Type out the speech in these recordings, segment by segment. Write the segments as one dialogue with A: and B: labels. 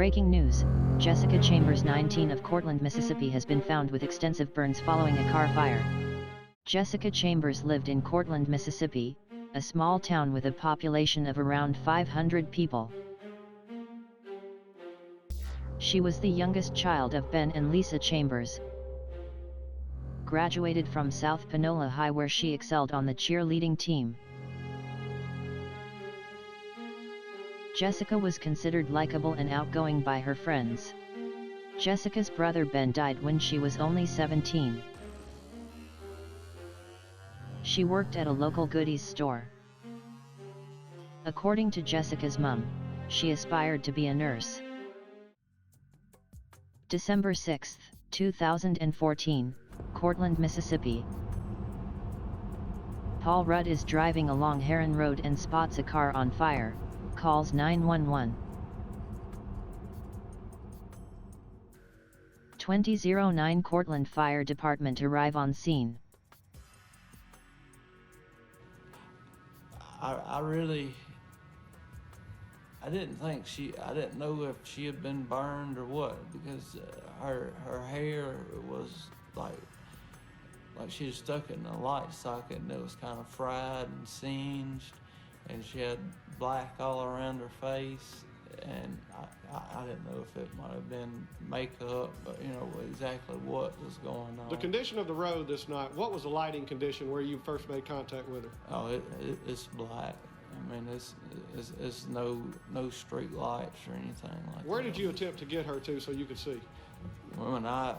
A: Breaking news, Jessica Chambers 19 of Courtland, Mississippi has been found with extensive burns following a car fire. Jessica Chambers lived in Courtland, Mississippi, a small town with a population of around 500 people. She was the youngest child of Ben and Lisa Chambers. Graduated from South Panola High where she excelled on the cheerleading team. Jessica was considered likable and outgoing by her friends. Jessica's brother Ben died when she was only 17. She worked at a local goodies store. According to Jessica's mom, she aspired to be a nurse. December 6, 2014, Courtland, Mississippi. Paul Rudd is driving along Heron Road and spots a car on fire, calls 911. 2009 Courtland Fire Department arrive on scene.
B: I didn't know if she had been burned or what, because her hair was like she was stuck in a light socket, and it was kind of fried and singed, and she had black all around her face, and I didn't know if it might have been makeup, but exactly what was going on.
C: The condition of the road this night, what was the lighting condition where you first made contact with her?
B: Oh, it's black. I mean, it's no street lights or anything like that.
C: Where did you attempt to get her to so you could see?
B: When I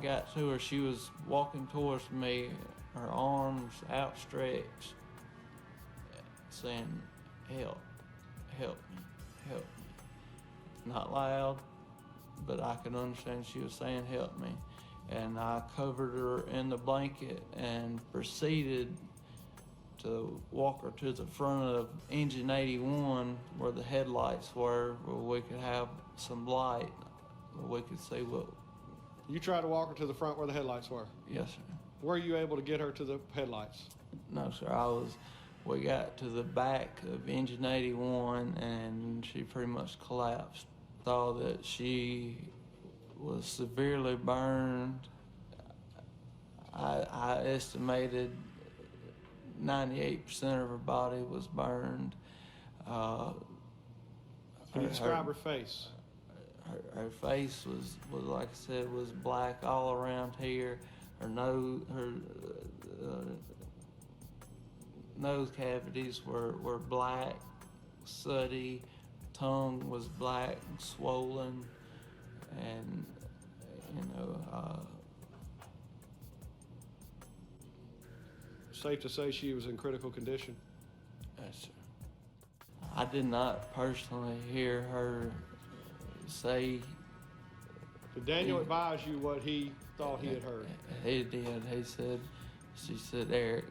B: got to her, she was walking towards me, her arms outstretched, saying, "Help, help me, help me." Not loud, but I could understand she was saying, "Help me." And I covered her in the blanket and proceeded to walk her to the front of engine 81 where the headlights were, where we could have some light, where we could see what.
C: You tried to walk her to the front where the headlights were?
B: Yes, sir.
C: Were you able to get her to the headlights?
B: No, sir. We got to the back of engine 81 and she pretty much collapsed. Thought that she was severely burned. I estimated 98% of her body was burned.
C: Can you describe her face?
B: Her face was like I said, was black all around here. Her nose cavities were black, sooty. Tongue was black and swollen, and
C: Safe to say she was in critical condition?
B: Yes, sir. I did not personally hear her say.
C: Did Daniel advise you what he thought he had heard?
B: He did. She said, "Eric."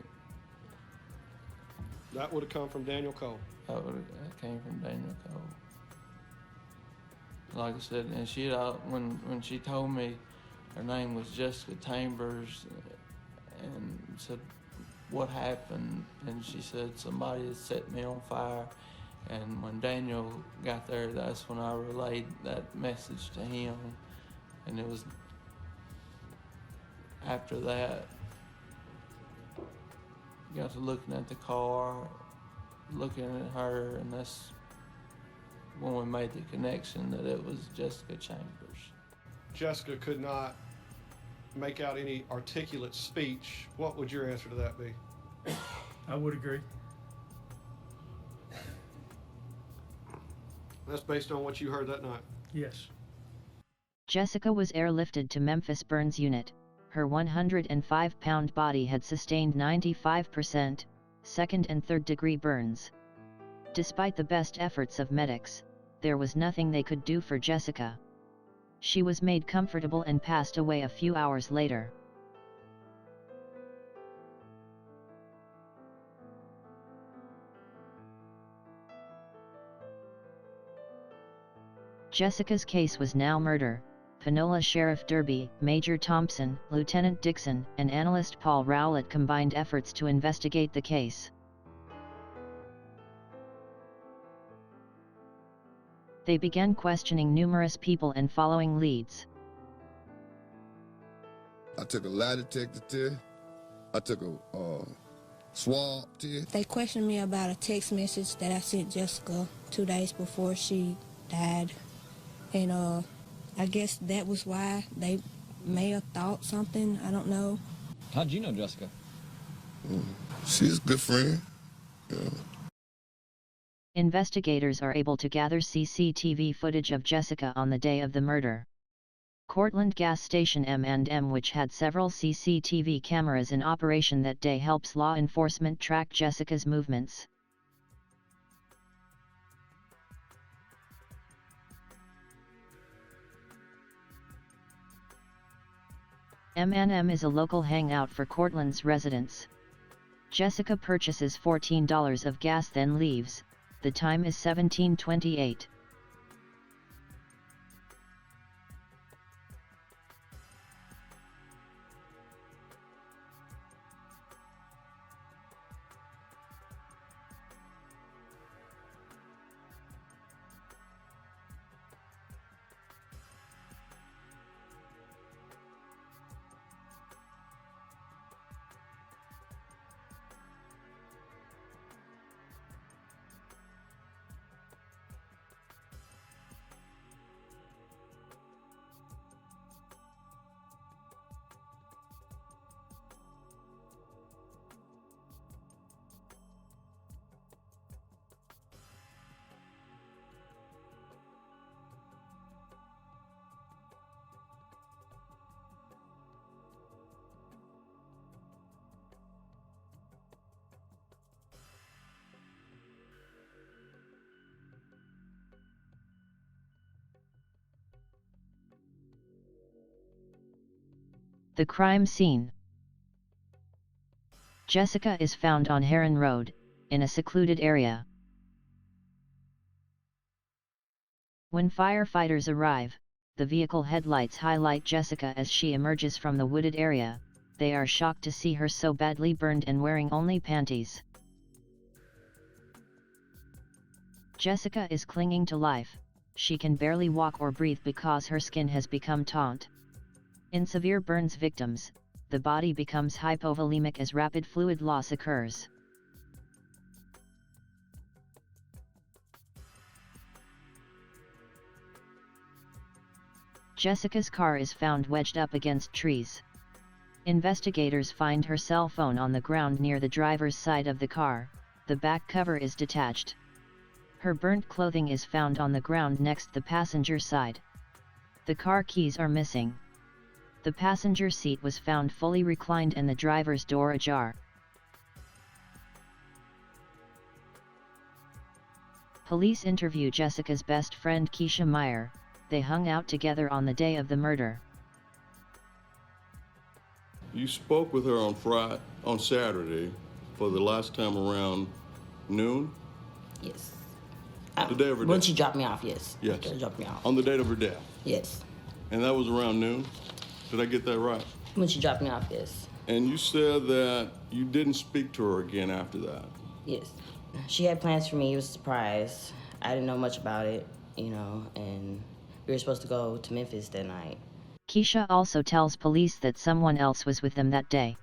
C: That would have come from Daniel Cole.
B: That came from Daniel Cole. Like I said, and when she told me her name was Jessica Chambers, and said, "What happened?" and she said, "Somebody had set me on fire." And when Daniel got there, that's when I relayed that message to him. And it was after that, got to looking at the car, looking at her, and that's when we made the connection that it was Jessica Chambers.
C: Jessica could not make out any articulate speech. What would your answer to that be?
D: I would agree.
C: That's based on what you heard that night?
D: Yes.
A: Jessica was airlifted to Memphis Burns Unit. Her 105-pound body had sustained 95%, second and third degree burns. Despite the best efforts of medics, there was nothing they could do for Jessica. She was made comfortable and passed away a few hours later. Jessica's case was now murder. Panola Sheriff Derby, Major Thompson, Lieutenant Dixon, and analyst Paul Rowlett combined efforts to investigate the case. They began questioning numerous people and following leads.
E: I took a lie detector test. I took a swab test.
F: They questioned me about a text message that I sent Jessica 2 days before she died. And I guess that was why they may have thought something. I don't know.
G: How'd you know Jessica?
E: She's a good friend. Yeah.
A: Investigators are able to gather CCTV footage of Jessica on the day of the murder. Courtland gas station M&M, which had several CCTV cameras in operation that day, helps law enforcement track Jessica's movements. M&M is a local hangout for Courtland's residents. Jessica purchases $14 of gas then leaves. The time is 17:28. The crime scene. Jessica is found on Heron Road, in a secluded area. When firefighters arrive, the vehicle headlights highlight Jessica as she emerges from the wooded area. They are shocked to see her so badly burned and wearing only panties. Jessica is clinging to life. She can barely walk or breathe because her skin has become taut. In severe burns victims, the body becomes hypovolemic as rapid fluid loss occurs. Jessica's car is found wedged up against trees. Investigators find her cell phone on the ground near the driver's side of the car. The back cover is detached. Her burnt clothing is found on the ground next the passenger side. The car keys are missing. The passenger seat was found fully reclined and the driver's door ajar. Police interview Jessica's best friend Keisha Meyer. They hung out together on the day of the murder.
H: You spoke with her on Saturday for the last time around noon?
I: Yes.
H: The day of her
I: When
H: death?
I: she dropped me off, yes.
H: Yes.
I: She dropped me off.
H: On the date of her death?
I: Yes.
H: And that was around noon? Did I get that right?
I: When she dropped me off, yes.
H: And you said that you didn't speak to her again after that?
I: Yes. She had plans for me. It was a surprise. I didn't know much about it, and we were supposed to go to Memphis that night.
A: Keisha also tells police that someone else was with them that day.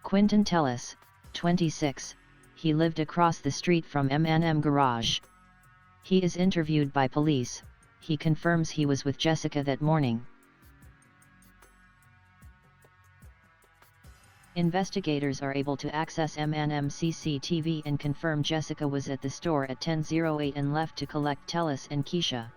A: Quentin TELLIS, 26, he lived across the street from M&M Garage. He is interviewed by police. He confirms he was with Jessica that morning. Investigators are able to access M&M CCTV and confirm Jessica was at the store at 10:08 and left to collect TELLIS and Keisha.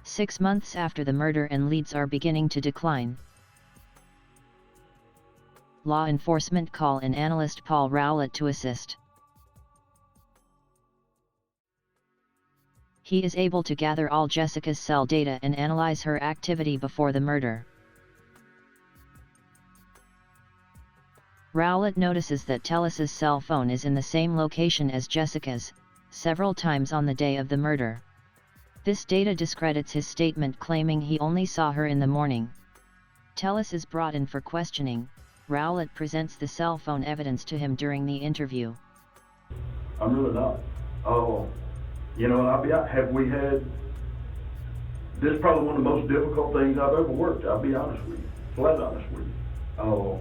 A: Six months after the murder and leads are beginning to decline. Law enforcement call in analyst Paul Rowlett to assist. He is able to gather all Jessica's cell data and analyze her activity before the murder. Rowlett notices that TELLIS's cell phone is in the same location as Jessica's, several times on the day of the murder. This data discredits his statement claiming he only saw her in the morning. TELLIS is brought in for questioning. Rowlett presents the cell phone evidence to him during the interview.
G: I'm really not. You know, and I'll be out. Have we had, this is probably one of the most difficult things I've ever worked, I'll be honest with you, flat honest with you.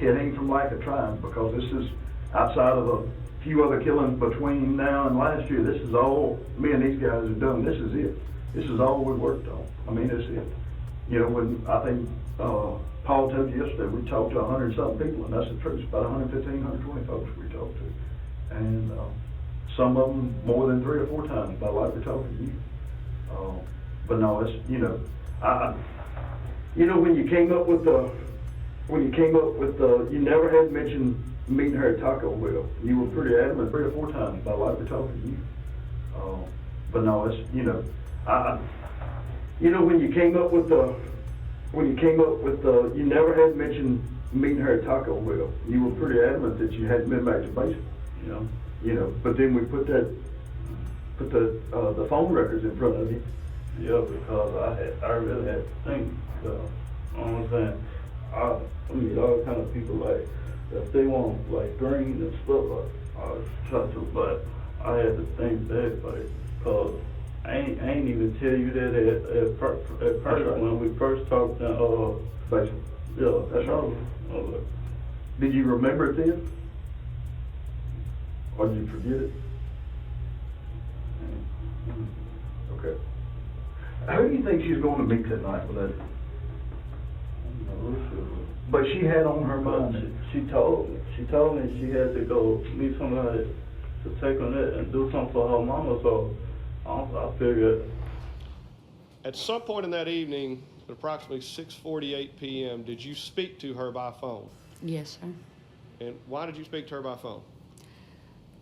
G: It ain't from lack of trying, because this is, outside of a few other killings between now and last year, this is all me and these guys have done. This is it. This is all we worked on. I mean, it's it. You know, when I think Paul told you yesterday, we talked to 100-something people, and that's the truth. About 115, 120 folks we talked to. And some of them more than 3 or 4 times, about like we're talking to you. But no, it's, you know, you know, when you came up with the, you never had mentioned meeting her at Taco Bell. You were pretty adamant 3 or 4 times about like we're talking to you. But no, it's, you know, you know, when you came up with the, you never had mentioned meeting her at Taco Bell. You were pretty adamant that you hadn't been back to baseball, you know. But then we put the phone records in front of you. Yeah, because I really had to think. I'm saying, I meet all kind of people, like if they want like green and stuff, I try to, but I had to think that, like, cause I ain't even tell you that at first right. When we first talked, basically. Yeah, that's right. Did you remember it then? Or did you forget it? Okay. Who do you think she's going to meet tonight with that? But she had on her mind. She told me she had to go meet somebody to take on that and do something for her mama. So I figured.
C: At some point in that evening, at approximately 6:48 p.m., did you speak to her by phone?
J: Yes, sir.
C: And why did you speak to her by phone?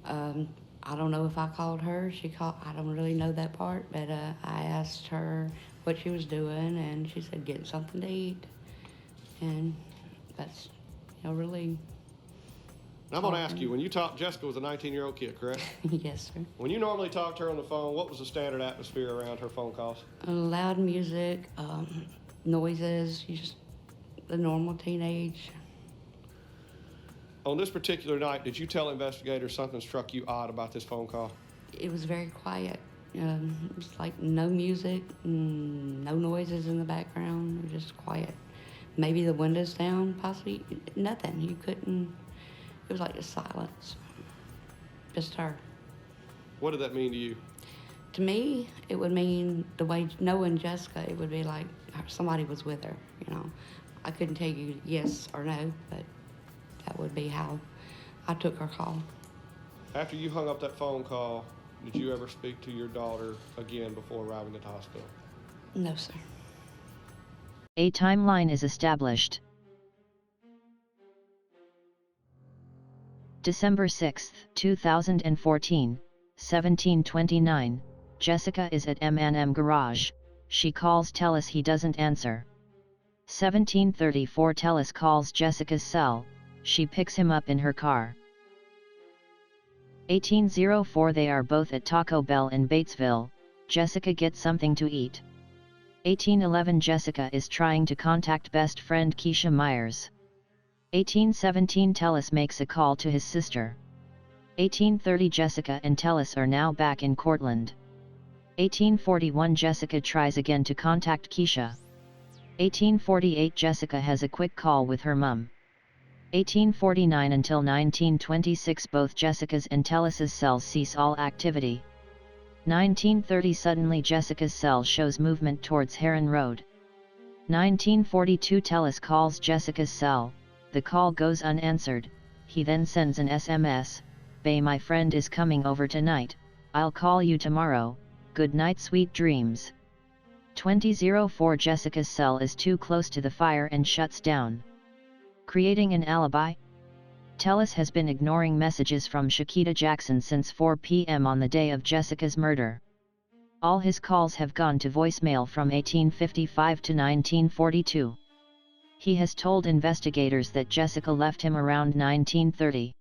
J: I don't know if I called her. She called. I don't really know that part, but I asked her what she was doing, and she said getting something to eat, and that's, really.
C: And I'm going to ask you, when you talked, Jessica was a 19-year-old kid, correct?
J: Yes, sir.
C: When you normally talked to her on the phone, what was the standard atmosphere around her phone calls?
J: Loud music, noises, just the normal teenage.
C: On this particular night, did you tell investigators something struck you odd about this phone call?
J: It was very quiet. It was like no music, no noises in the background. It was just quiet. Maybe the windows down, possibly nothing. You couldn't. It was like just silence. Just her.
C: What did that mean to you?
J: To me, it would mean the way knowing Jessica, it would be like somebody was with her. I couldn't tell you yes or no, but that would be how I took her call.
C: After you hung up that phone call, did you ever speak to your daughter again before arriving at the hospital?
J: No, sir.
A: A timeline is established. December 6, 2014, 17:29, Jessica is at M&M Garage. She calls TELLIS, he doesn't answer. 17:34, TELLIS calls Jessica's cell. She picks him up in her car. 18:04, they are both at Taco Bell in Batesville. Jessica gets something to eat. 18:11, Jessica is trying to contact best friend Keisha Myers. 18:17, TELLIS makes a call to his sister. 18:30, Jessica and TELLIS are now back in Courtland. 18:41, Jessica tries again to contact Keisha. 18:48, Jessica has a quick call with her mum. 18:49 until 19:26, both Jessica's and TELLIS's cells cease all activity. 19:30, suddenly Jessica's cell shows movement towards Heron Road. 19:42, TELLIS calls Jessica's cell. The call goes unanswered. He then sends an SMS, "Bae, my friend is coming over tonight. I'll call you tomorrow. Good night, sweet dreams." 20:04, Jessica's cell is too close to the fire and shuts down. Creating an alibi? TELLIS has been ignoring messages from Shakita Jackson since 4 p.m. on the day of Jessica's murder. All his calls have gone to voicemail from 18:55 to 19:42. He has told investigators that Jessica left him around 1930.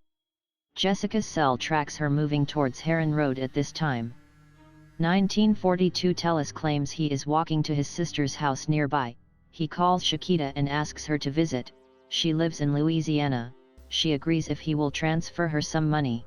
A: Jessica's cell tracks her moving towards Heron Road at this time. 1942 TELLIS claims he is walking to his sister's house nearby. He calls Shakita and asks her to visit. She lives in Louisiana. She agrees if he will transfer her some money.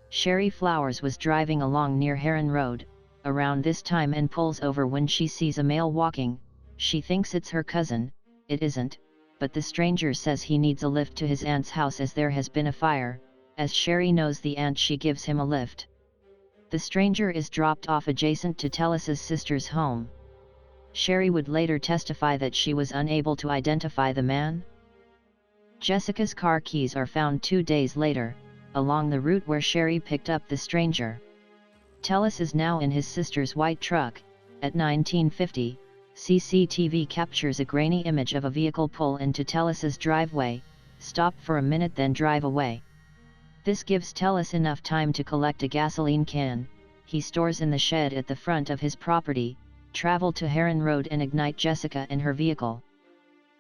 A: Sherry Flowers was driving along near Heron Road around this time and pulls over when she sees a male walking. She thinks it's her cousin. It isn't, but the stranger says he needs a lift to his aunt's house as there has been a fire. As Sherry knows the aunt, she gives him a lift. The stranger is dropped off adjacent to TELLIS's sister's home. Sherry would later testify that she was unable to identify the man. Jessica's car keys are found 2 days later, along the route where Sherry picked up the stranger. TELLIS is now in his sister's white truck. At 1950, CCTV captures a grainy image of a vehicle pull into TELLIS's driveway, stop for a minute then drive away. This gives TELLIS enough time to collect a gasoline can he stores in the shed at the front of his property, travel to Heron Road and ignite Jessica in her vehicle.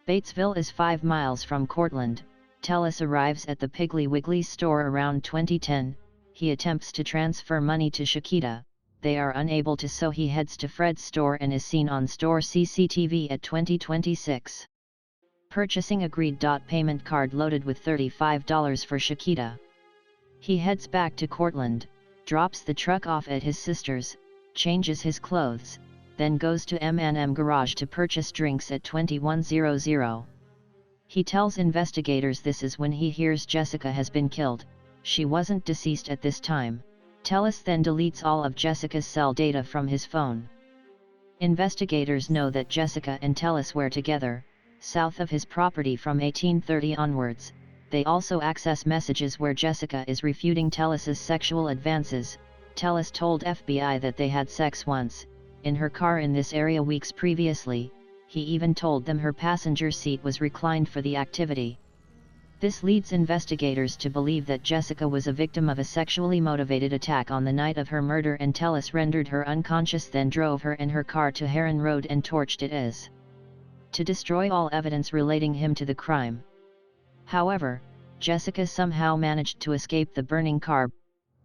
A: Batesville is 5 miles from Courtland. TELLIS arrives at the Piggly Wiggly store around 2010. He attempts to transfer money to Shakita. They are unable to, so he heads to Fred's store and is seen on store CCTV at 2026. Purchasing agreed. Payment card loaded with $35 for Shakita. He heads back to Courtland, drops the truck off at his sister's, changes his clothes, then goes to M&M Garage to purchase drinks at 2100. He tells investigators this is when he hears Jessica has been killed. She wasn't deceased at this time. TELLIS then deletes all of Jessica's cell data from his phone. Investigators know that Jessica and TELLIS were together, south of his property from 1830 onwards. They also access messages where Jessica is refuting TELLIS's sexual advances. TELLIS told FBI that they had sex once, in her car in this area weeks previously. He even told them her passenger seat was reclined for the activity. This leads investigators to believe that Jessica was a victim of a sexually motivated attack on the night of her murder, and TELLIS rendered her unconscious, then drove her in her car to Heron Road and torched it as to destroy all evidence relating him to the crime. However, Jessica somehow managed to escape the burning car.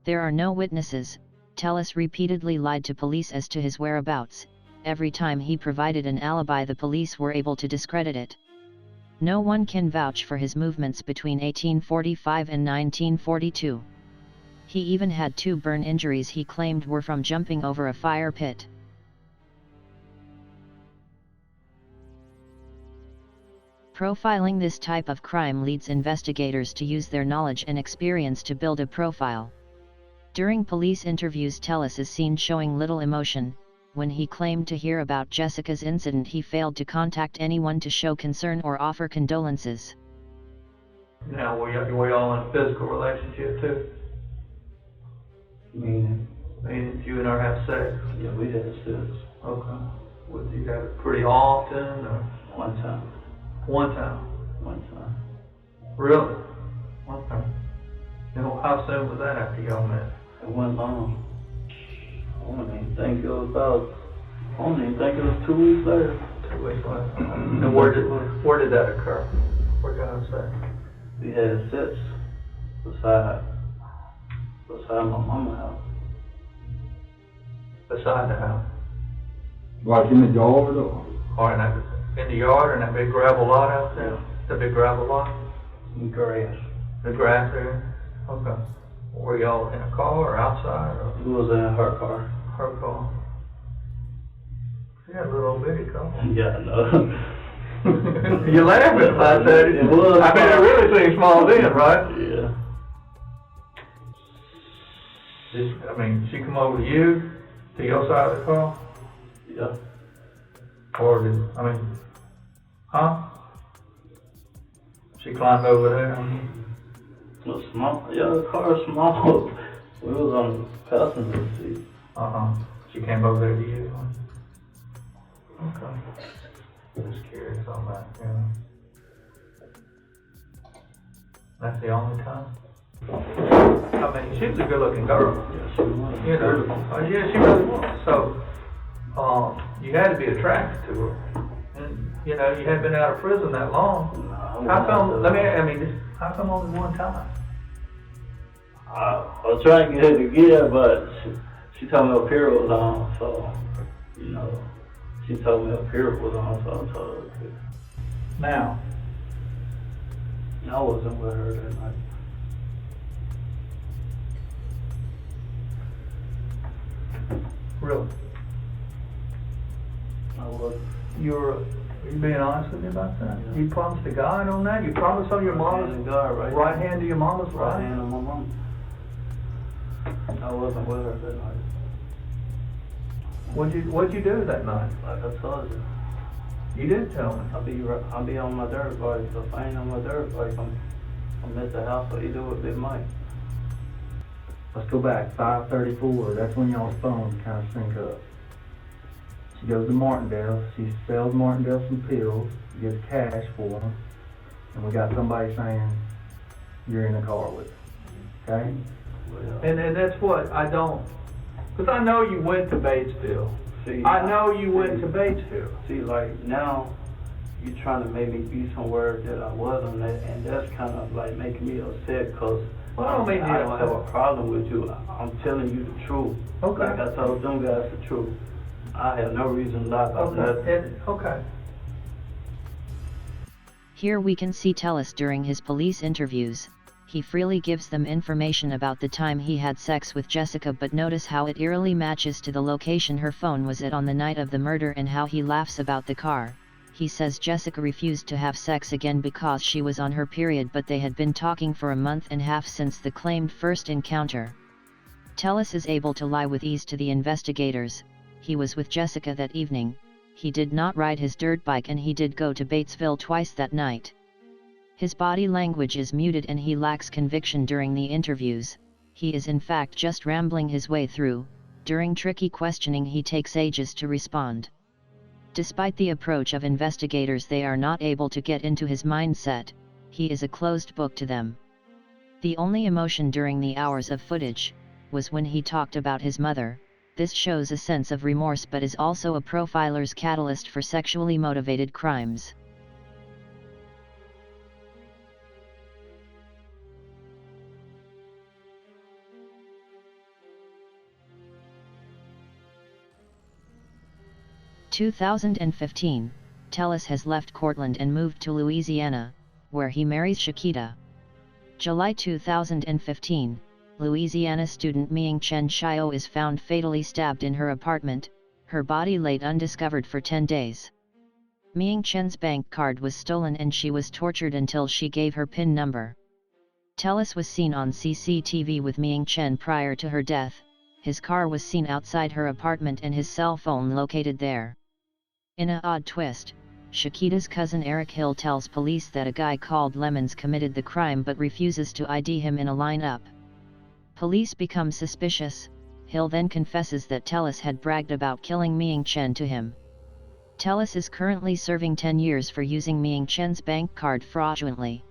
A: There are no witnesses. TELLIS repeatedly lied to police as to his whereabouts. Every time he provided an alibi, the police were able to discredit it. No one can vouch for his movements between 1845 and 1942. He even had 2 burn injuries he claimed were from jumping over a fire pit. Profiling this type of crime leads investigators to use their knowledge and experience to build a profile. During police interviews, TELLIS is seen showing little emotion. When he claimed to hear about Jessica's incident, he failed to contact anyone to show concern or offer condolences.
B: Now, were y'all in a physical relationship too?
G: Meaning?
B: Meaning you and her have sex?
G: Yeah, we had sex.
B: Okay. Would you have it pretty often or?
G: One time.
B: One time?
G: One time.
B: Really? Okay. And how soon was that after y'all met?
G: It wasn't long. I don't even think it was about, I don't even think it was 2 weeks later.
B: 2 weeks later. And where did that occur? Where did I say?
G: We had sex beside my mama's house.
B: Beside the house?
G: Like in the yard or?
B: Or in the yard, in that big gravel lot out there?
G: Yeah.
B: The big gravel lot?
G: In grass.
B: The grass area? Okay. Were y'all in a car or outside? Or?
G: It was in her car.
B: Her car. She had a little bitty car.
G: Yeah, I know.
B: You're laughing about that.
G: It was.
B: I mean, it really seemed small then, right?
G: Yeah.
B: She come over to you, to your side of the car?
G: Yeah.
B: Or huh? She climbed over there?
G: It was small. Yeah, the car was small. We was on the passenger seat.
B: She came over there to you? Okay. Just curious on that, yeah. That's the only time? I mean, she was a good-looking girl.
G: Yeah, she was.
B: You know, yeah, she really was. So, you had to be attracted to her. And
K: You know, you hadn't been out of prison that long. How come, how come only one time?
L: I was trying to get her to give, but she told me her period was on, so, you know, she told me her period was on, so I told her to.
K: Now?
L: I wasn't with her that night.
K: Really?
L: I wasn't.
K: Are you being honest with me about that? Yeah. You promised to God on that? You promised on your mama's right hand to your mama's
L: right hand on my mama. I wasn't with her that night.
K: What'd you do that night?
L: Like I told you.
K: You did tell me.
L: I'll be on my dirt bike, so if I ain't on my dirt bike, I'm at the house, or either with Big Mike.
M: Let's go back, 5:34, that's when y'all's phones kind of sync up. She goes to Martindale, she sells Martindale some pills, gets cash for them, and we got somebody saying, you're in the car with her, okay?
K: And that's what I don't, because I know you went to Batesville.
L: See,
K: I know you went to Batesville.
L: See, like, now, you're trying to make me be somewhere that I wasn't, and that's kind of like making me upset, because I don't have a problem with you. I'm telling you the truth.
K: Okay.
L: Like I told them guys the truth. I have no reason to lie about that.
K: Okay.
A: Here we can see TELLIS during his police interviews. He freely gives them information about the time he had sex with Jessica, but notice how it eerily matches to the location her phone was at on the night of the murder and how he laughs about the car. He says Jessica refused to have sex again because she was on her period, but they had been talking for a month and a half since the claimed first encounter. TELLIS is able to lie with ease to the investigators. He was with Jessica that evening, he did not ride his dirt bike, and he did go to Batesville twice that night. His body language is muted and he lacks conviction during the interviews. He is in fact just rambling his way through. During tricky questioning he takes ages to respond. Despite the approach of investigators, they are not able to get into his mindset. He is a closed book to them. The only emotion during the hours of footage was when he talked about his mother. This shows a sense of remorse but is also a profiler's catalyst for sexually motivated crimes. In 2015, TELLIS has left Courtland and moved to Louisiana, where he marries Shakita. July 2015, Louisiana student Ming Chen Shio is found fatally stabbed in her apartment, her body laid undiscovered for 10 days. Ming Chen's bank card was stolen and she was tortured until she gave her PIN number. TELLIS was seen on CCTV with Ming Chen prior to her death. His car was seen outside her apartment and his cell phone located there. In an odd twist, Shakita's cousin Eric Hill tells police that a guy called Lemons committed the crime but refuses to ID him in a lineup. Police become suspicious. Hill then confesses that TELLIS had bragged about killing Ming Chen to him. TELLIS is currently serving 10 years for using Ming Chen's bank card fraudulently.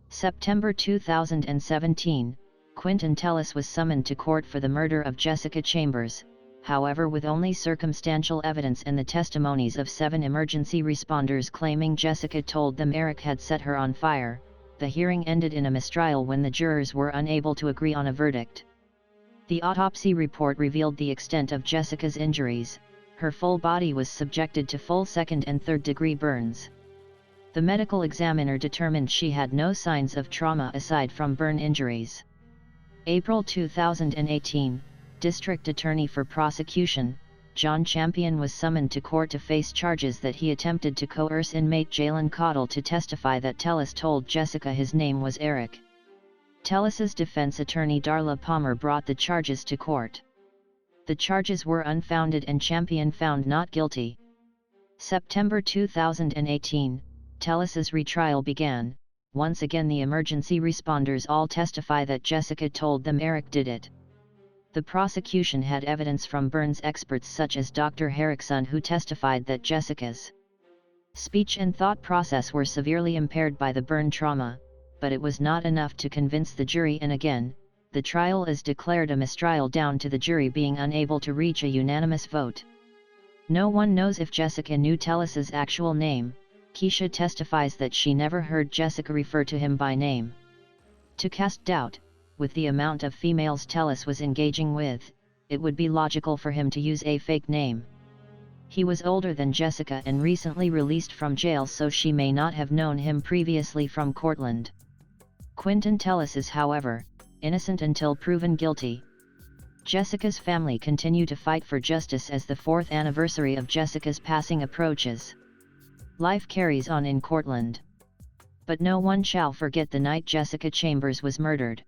A: September 2017, Quinton TELLIS was summoned to court for the murder of Jessica Chambers. However, with only circumstantial evidence and the testimonies of 7 emergency responders claiming Jessica told them Eric had set her on fire, the hearing ended in a mistrial when the jurors were unable to agree on a verdict. The autopsy report revealed the extent of Jessica's injuries. Her full body was subjected to full 2nd and 3rd degree burns. The medical examiner determined she had no signs of trauma aside from burn injuries. April 2018, District Attorney for Prosecution, John Champion was summoned to court to face charges that he attempted to coerce inmate Jalen Cottle to testify that TELLIS told Jessica his name was Eric. TELLIS's defense attorney Darla Palmer brought the charges to court. The charges were unfounded and Champion found not guilty. September 2018, TELLIS's retrial began. Once again the emergency responders all testify that Jessica told them Eric did it. The prosecution had evidence from burns experts such as Dr. Herrickson, who testified that Jessica's speech and thought process were severely impaired by the burn trauma, but it was not enough to convince the jury, and again, the trial is declared a mistrial down to the jury being unable to reach a unanimous vote. No one knows if Jessica knew TELLIS's actual name. Keisha testifies that she never heard Jessica refer to him by name. To cast doubt, with the amount of females TELLIS was engaging with, it would be logical for him to use a fake name. He was older than Jessica and recently released from jail, so she may not have known him previously from Courtland. Quinton TELLIS is, however, innocent until proven guilty. Jessica's family continue to fight for justice as the 4th anniversary of Jessica's passing approaches. Life carries on in Courtland. But no one shall forget the night Jessica Chambers was murdered.